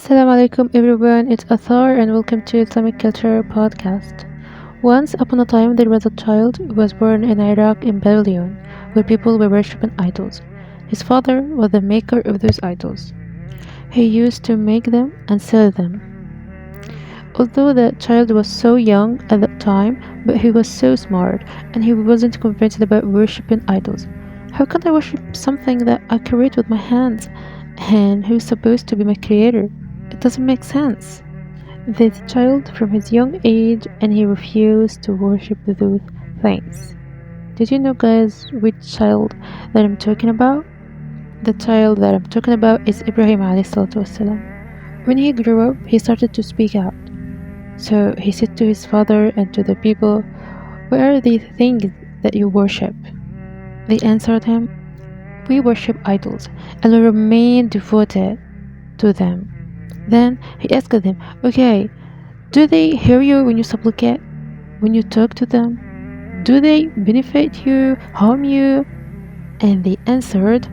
Assalamu alaikum everyone, it's Athar and welcome to Islamic Culture Podcast. Once upon a time there was a child who was born in Iraq in Babylon, where people were worshipping idols. His father was the maker of those idols. He used to make them and sell them. Although the child was so young at that time, but he was so smart and he wasn't convinced about worshipping idols. How can I worship something that I create with my hands? And who's supposed to be my creator? It doesn't make sense. This child from his young age and he refused to worship those things. Did you know guys which child that I'm talking about? The child that I'm talking about is Ibrahim alayhi salatu wasalam. When he grew up, he started to speak out. So he said to his father and to the people, "What are these things that you worship?" They answered him, "We worship idols and we remain devoted to them." Then he asked them, "Okay, do they hear you when you supplicate? When you talk to them? Do they benefit you, harm you?" And they answered,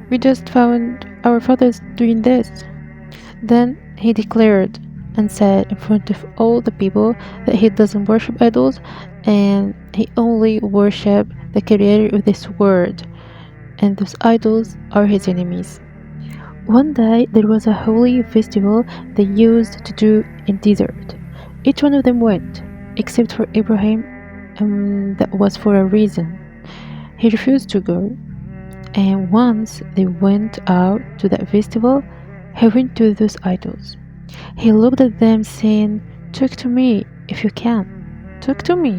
"We just found our fathers doing this." Then he declared and said in front of all the people that he doesn't worship idols and he only worships the creator of this world, and those idols are his enemies. One day there was a holy festival they used to do in desert. Each one of them went, except for Ibrahim, and that was for a reason. He refused to go. And once they went out to that festival, he went to those idols. He looked at them saying, "Talk to me if you can. Talk to me."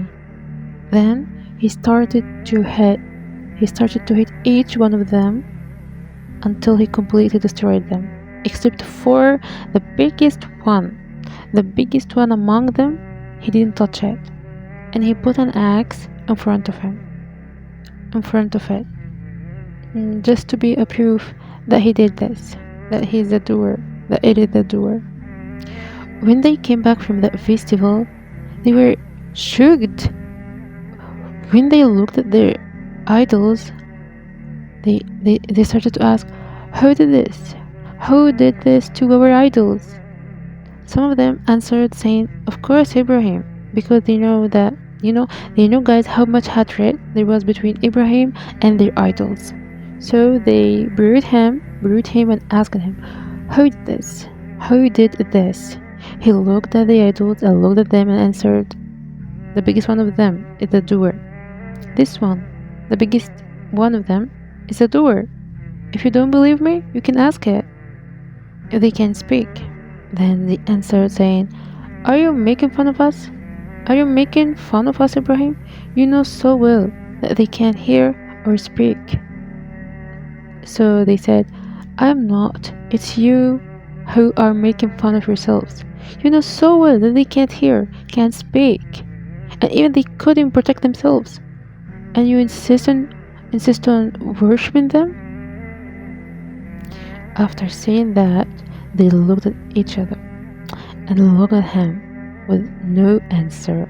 Then he started to hit each one of them until he completely destroyed them, except for the biggest one. The biggest one among them, he didn't touch it, and he put an axe in front of it, just to be a proof that he did this, that he's the doer, that it is the doer. When they came back from that festival, they were shocked. When they looked at their idols, they started to ask, "Who did this? Who did this to our idols?" Some of them answered saying, "Of course Ibrahim," because they know guys how much hatred there was between Ibrahim and their idols. So they brought him and asked him, "Who did this? Who did this?" He looked at the idols and looked at them and answered, "The biggest one of them is the doer. This one, the biggest one of them, is the doer. If you don't believe me, you can ask it. If they can speak." Then they answered saying, "Are you making fun of us? Are you making fun of us, Ibrahim? You know so well that they can't hear or speak." So they said, "I'm not. It's you who are making fun of yourselves. You know so well that they can't hear, can't speak, and even they couldn't protect themselves. And you insist on worshipping them?" After saying that, they looked at each other and looked at him with no answer.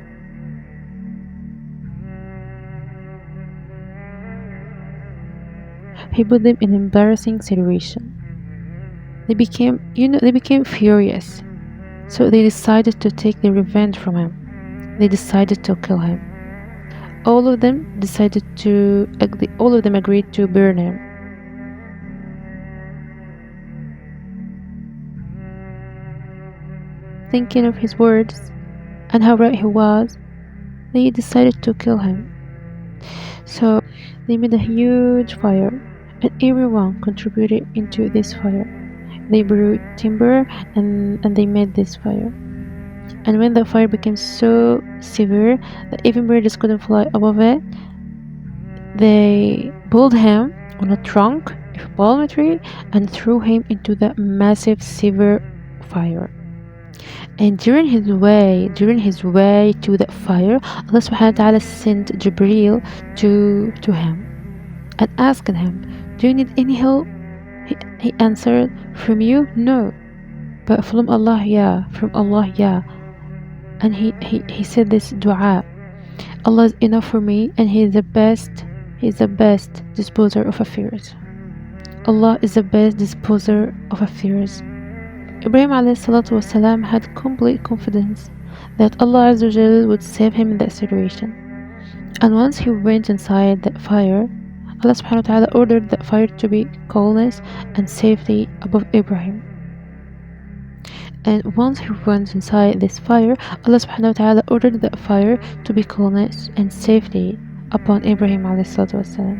He put them in an embarrassing situation. They became furious. So they decided to take their revenge from him. They decided to kill him. All of them agreed to burn him. Thinking of his words and how right he was, they decided to kill him. So they made a huge fire, and everyone contributed into this fire. They brought timber and they made this fire. And when the fire became so severe that even birds couldn't fly above it, they pulled him on a trunk of a palm tree and threw him into the massive severe fire. And during his way to that fire, Allah subhanahu wa ta'ala sent Jibreel to him and asked him, "Do you need any help?" He answered, "From you, no. But from Allah, yeah. From Allah, yeah." And he said this dua, "Allah is enough for me and He is the best disposer of affairs." Allah is the best disposer of affairs. Ibrahim والسلام, had complete confidence that Allah Azza wa Jal would save him in that situation. And once he went inside that fire, Allah subhanahu wa ta'ala ordered that fire to be coolness and safety above Ibrahim. And once he went inside this fire, Allah subhanahu wa ta'ala ordered that fire to be coolness and safety upon Ibrahim والسلام.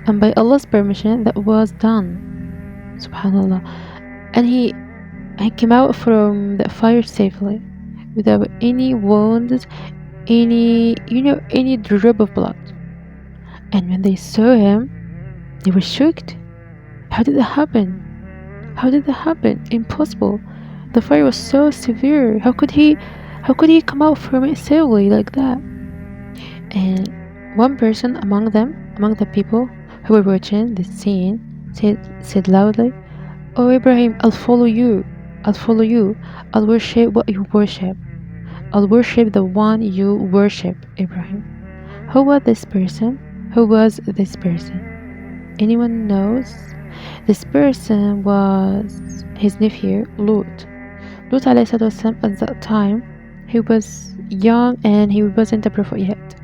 And by Allah's permission, that was done. Subhanallah. And he came out from the fire safely, without any wounds, any drop of blood. And when they saw him, they were shocked. How did that happen? How did that happen? Impossible. The fire was so severe. How could he come out from it safely like that? And one person among the people who were watching this scene, said loudly, "Oh Ibrahim, I'll follow you. I'll follow you. I'll worship what you worship. I'll worship the one you worship, Ibrahim." Who was this person? Who was this person? Anyone knows? This person was his nephew, Lut. Lut والسلام, at that time, he was young and he wasn't a prophet yet.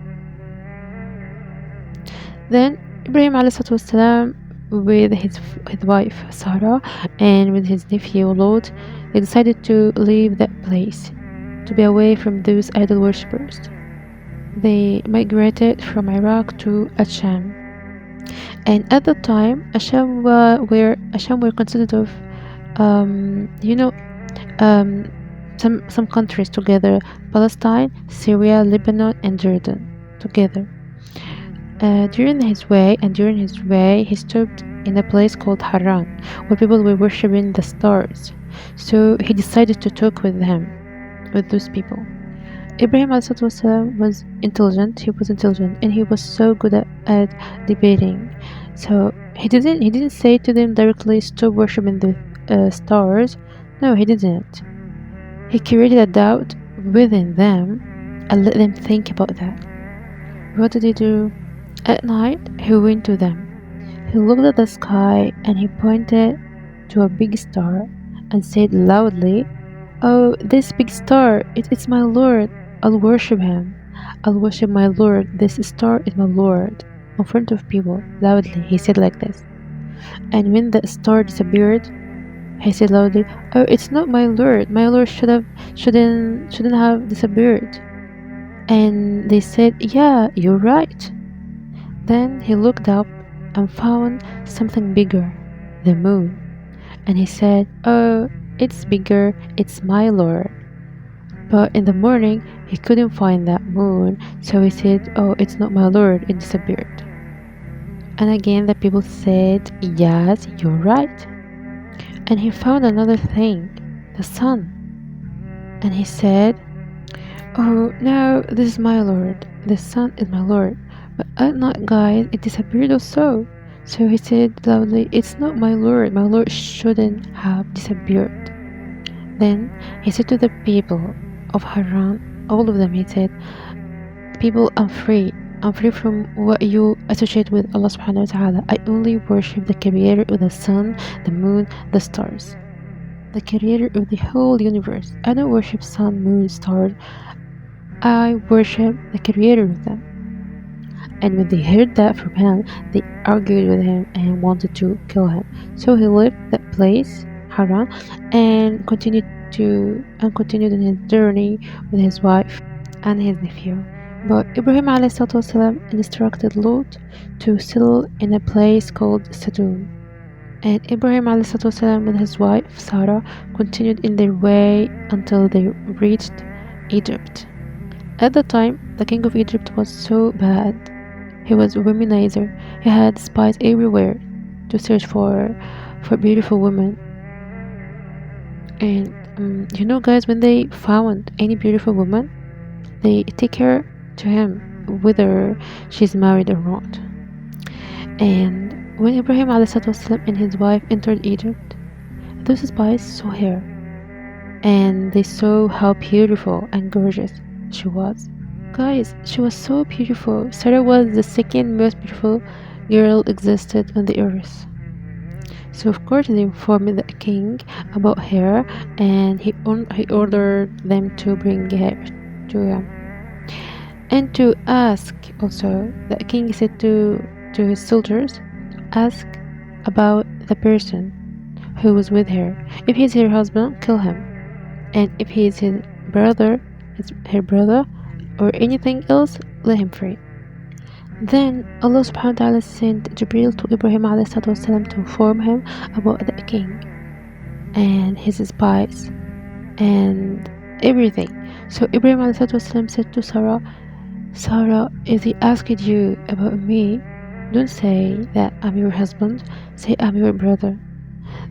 Then Ibrahim والسلام, with his wife Sarah and with his nephew Lot, they decided to leave that place, to be away from those idol worshippers. They migrated from Iraq to Asham. And at that time, Asham were considered of some countries together: Palestine, Syria, Lebanon, and Jordan together. During his way, he stopped in a place called Haran, where people were worshipping the stars. So he decided to talk with those people. Ibrahim والسلام, was intelligent. He was intelligent, and he was so good at debating. So he didn't say to them directly, "Stop worshipping the stars." No, he didn't. He created a doubt within them and let them think about that. What did he do? At night, he went to them. He looked at the sky and he pointed to a big star and said loudly, "Oh, this big star, it's my Lord. I'll worship him. I'll worship my Lord. This star is my Lord." In front of people, loudly, he said like this. And when the star disappeared, he said loudly, "Oh, it's not my Lord. My Lord shouldn't have disappeared." And they said, "Yeah, you're right." Then he looked up and found something bigger, the moon. And he said, "Oh, it's bigger. It's my Lord." But in the morning, he couldn't find that moon, so he said, "Oh, it's not my Lord." It disappeared. And again, the people said, "Yes, you're right." And he found another thing, the sun. And he said, "Oh, now this is my Lord. The sun is my Lord." But at night, guys, it disappeared also. So he said loudly, "It's not my Lord. My Lord shouldn't have disappeared." Then he said to the people of Haran, all of them, he said, "People, I'm free. I'm free from what you associate with Allah subhanahu wa ta'ala. I only worship the creator of the sun, the moon, the stars. The creator of the whole universe. I don't worship sun, moon, stars. I worship the creator of them." And when they heard that from him, they argued with him and wanted to kill him. So he left that place, Haran, and continued on his journey with his wife and his nephew. But Ibrahim والسلام, instructed Lot to settle in a place called Sodom. And Ibrahim والسلام, with his wife Sarah continued in their way until they reached Egypt. At the time, the king of Egypt was so bad. He was a womanizer. He had spies everywhere to search for beautiful women. And guys, when they found any beautiful woman, they take her to him, whether she's married or not. And when Ibrahim والسلام, and his wife entered Egypt, those spies saw her, and they saw how beautiful and gorgeous she was. Guys, she was so beautiful. Sarah was the second most beautiful girl existed on the earth. So of course they informed the king about her, and he ordered them to bring her to him. And to ask also, the king said to his soldiers, ask about the person who was with her. If he's her husband, kill him. And if he's her brother, or anything else, let him free. Then Allah subhanahu wa ta'ala sent Jibril to Ibrahim alayhi salatu wasalam to inform him about the king and his spies and everything. So Ibrahim alayhi salatu wasalam said to Sarah, if he asked you about me, don't say that I'm your husband, say I'm your brother.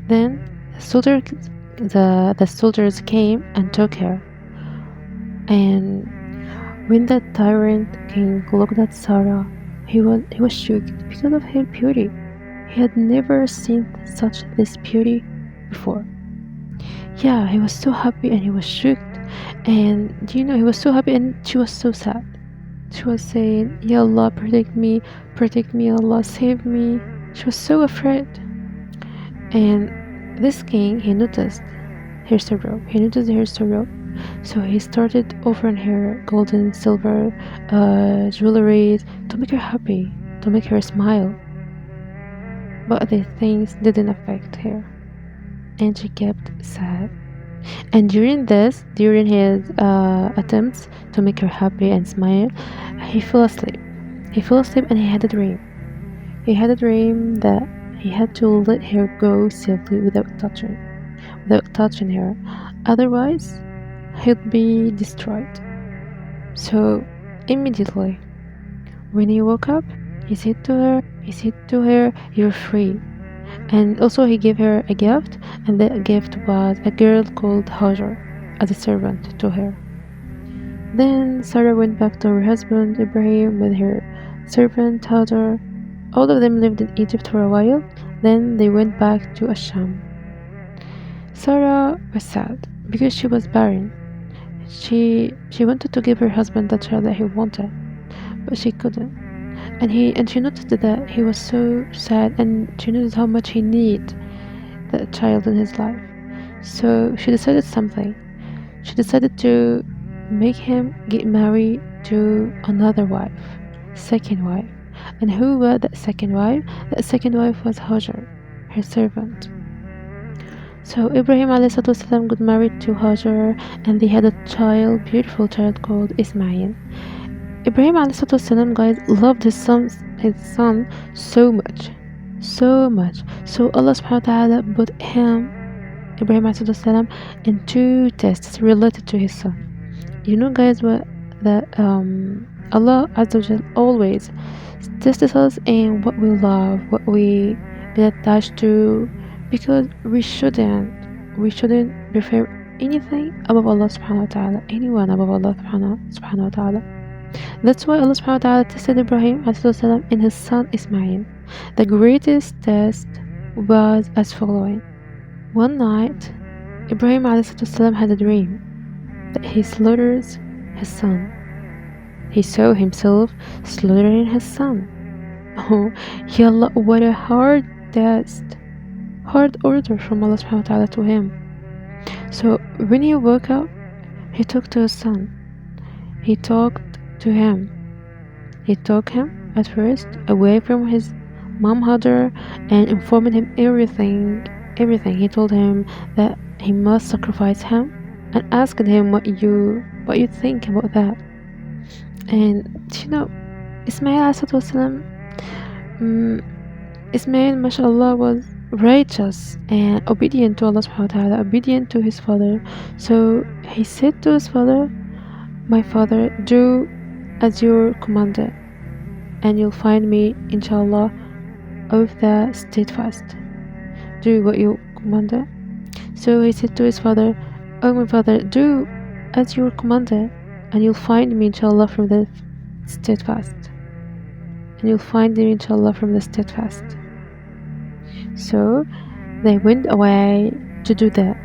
Then the soldiers came and took her. And when the tyrant king looked at Sarah, he was shocked because of her beauty. He had never seen such this beauty before. Yeah, he was so happy and he was shocked. And he was so happy and she was so sad. She was saying, Ya Allah, protect me, Allah, save me. She was so afraid. And this king, he noticed her sorrow. So he started offering her gold and silver jewelry to make her happy, to make her smile. But the things didn't affect her, and she kept sad. And during his attempts to make her happy and smile, he fell asleep. And he had a dream. He had a dream that he had to let her go safely without touching her. Otherwise, he'd be destroyed. So immediately, when he woke up, he said to her, "You're free." And also he gave her a gift, and the gift was a girl called Hajar as a servant to her. Then Sarah went back to her husband Ibrahim with her servant Hajar. All of them lived in Egypt for a while. Then they went back to Asham. Sarah was sad because she was barren. She wanted to give her husband the child that he wanted, but she couldn't. And she noticed that he was so sad, and she noticed how much he needed that child in his life. So she decided something. She decided to make him get married to another wife, second wife. And who was that second wife? That second wife was Hajar, her servant. So Ibrahim ﷺ got married to Hajar, and they had a beautiful child called Ismail. Ibrahim ﷺ, guys, loved his son so much. So Allah subhanahu wa ta'ala put Ibrahim ﷺ, in 2 tests related to his son. Guys, that Allah Azza wa Jal always tests us in what we love, what we be attached to, because we shouldn't prefer anything above Allah subhanahu wa ta'ala, anyone above Allah subhanahu wa ta'ala. That's why Allah subhanahu wa ta'ala tested Ibrahim ﷺ in his son Ismail. The greatest test was as following. One night, Ibrahim ﷺ had a dream that he slaughters his son. He saw himself slaughtering his son. Oh, Ya Allah, what a hard test. Hard order from Allah subhanahu wa ta'ala to him. So when he woke up, he talked to his son. He talked to him. He took him at first away from his mom Hajar and informed him everything. He told him that he must sacrifice him and asked him what you think about that. And Ismail ﷺ, Ismail, mashallah, was righteous and obedient to Allah subhanahu wa ta'ala, obedient to his father. So he said to his father, "My father, do as you're commanded, and you'll find me, inshallah, of the steadfast." Do what you commanded. So he said to his father, "Oh my father, do as you're commanded, and you'll find me, inshallah, from the steadfast." And you'll find me, inshallah, from the steadfast. So they went away to do that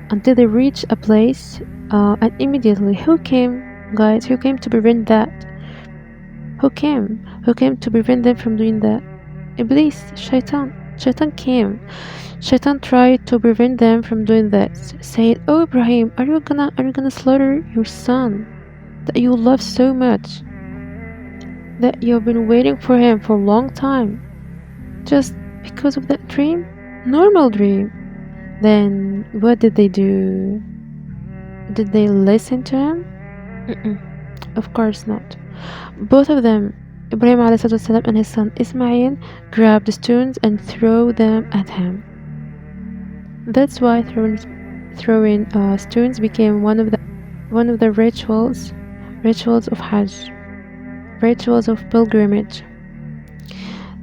until they reached a place, and immediately who came, guys? Who came to prevent that? Who came to prevent them from doing that? Iblis, Shaitan. Shaitan came. Shaitan tried to prevent them from doing this, saying, "Oh Ibrahim, are you gonna slaughter your son that you love so much, that you've been waiting for him for a long time, just because of that dream? Normal dream." Then what did they do? Did they listen to him? Mm-mm, of course not. Both of them, Ibrahim والسلام, and his son Ismail, grabbed stones and threw them at him. That's why throwing stones became one of the rituals of Hajj, rituals of pilgrimage.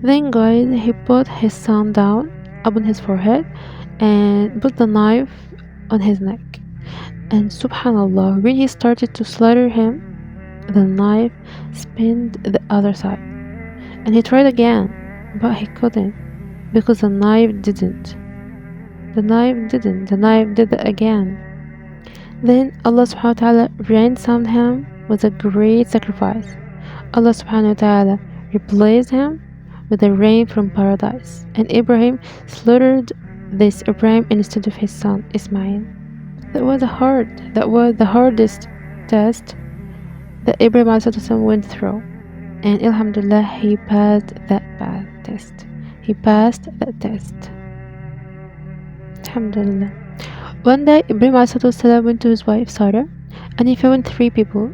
Then God, he put his son down upon his forehead and put the knife on his neck. And subhanallah, when he started to slaughter him, the knife spinned the other side. And he tried again, but he couldn't, because the knife didn't. The knife did it again. Then Allah subhanahu wa ta'ala ransomed him with a great sacrifice. Allah subhanahu wa ta'ala replaced him with a rain from paradise. And Ibrahim slaughtered this Ibrahim instead of his son Ismail. That was the hardest test that Ibrahim ﷺ went through. And alhamdulillah, he passed that bad test. He passed that test. Alhamdulillah. One day, Ibrahim ﷺ went to his wife Sarah, and he found three people.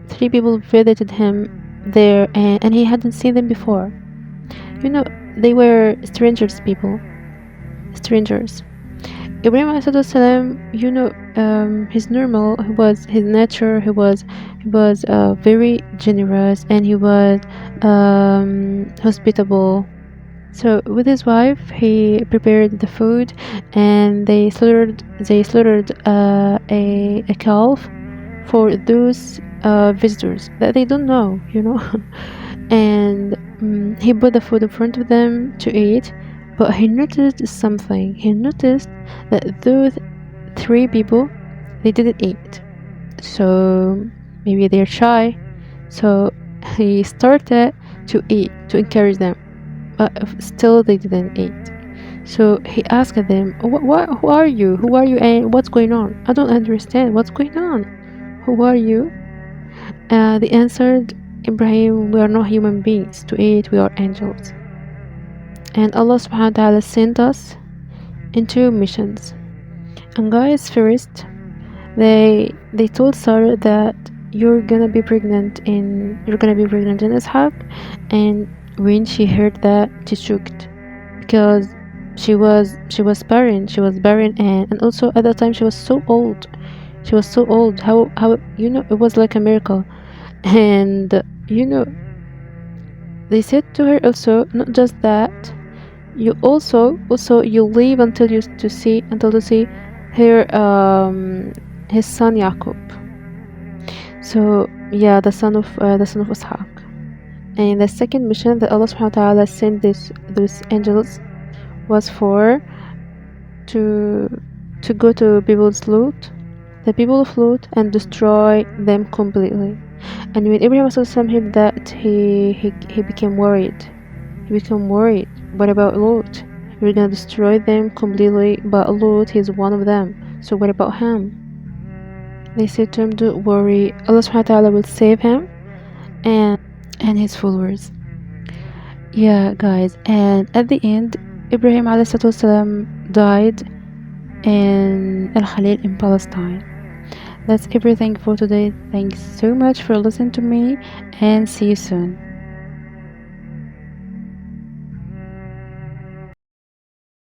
Three people visited him there, and he hadn't seen them before. They were strangers. Ibrahim ﷺ, his normal, his nature, he was very generous, and he was hospitable. So with his wife, he prepared the food, and they slaughtered a calf for those visitors that they don't know, and he put the food in front of them to eat. But he noticed something. He noticed that those three people, they didn't eat. So maybe they're shy. So he started to eat, to encourage them. But still they didn't eat. So he asked them, who are you? Who are you and what's going on? I don't understand. What's going on? Who are you? They answered, Ibrahim, we are not human beings to eat. We are angels. And Allah subhanahu wa ta'ala sent us into missions. And guys, first they told Sarah that you're gonna be pregnant in Ishaq. And when she heard that, she shocked, because she was barren, and also at that time she was so old. How it was like a miracle. And they said to her also, not just that, you also you live until to see her his son Yaqub. So yeah, the son of Ishaq. And the second mission that Allah subhanahu wa ta'ala sent those angels was to go to the people of Lut, and destroy them completely. And when Ibrahim heard that, he became worried. What about Lot? We're gonna destroy them completely, but Lot is one of them. So what about him? They said to him, don't worry, Allah subhanahu wa ta'ala will save him and his followers. Yeah, guys, and at the end, Ibrahim ﷺ died in Al Khalil in Palestine. That's everything for today. Thanks so much for listening to me, and see you soon.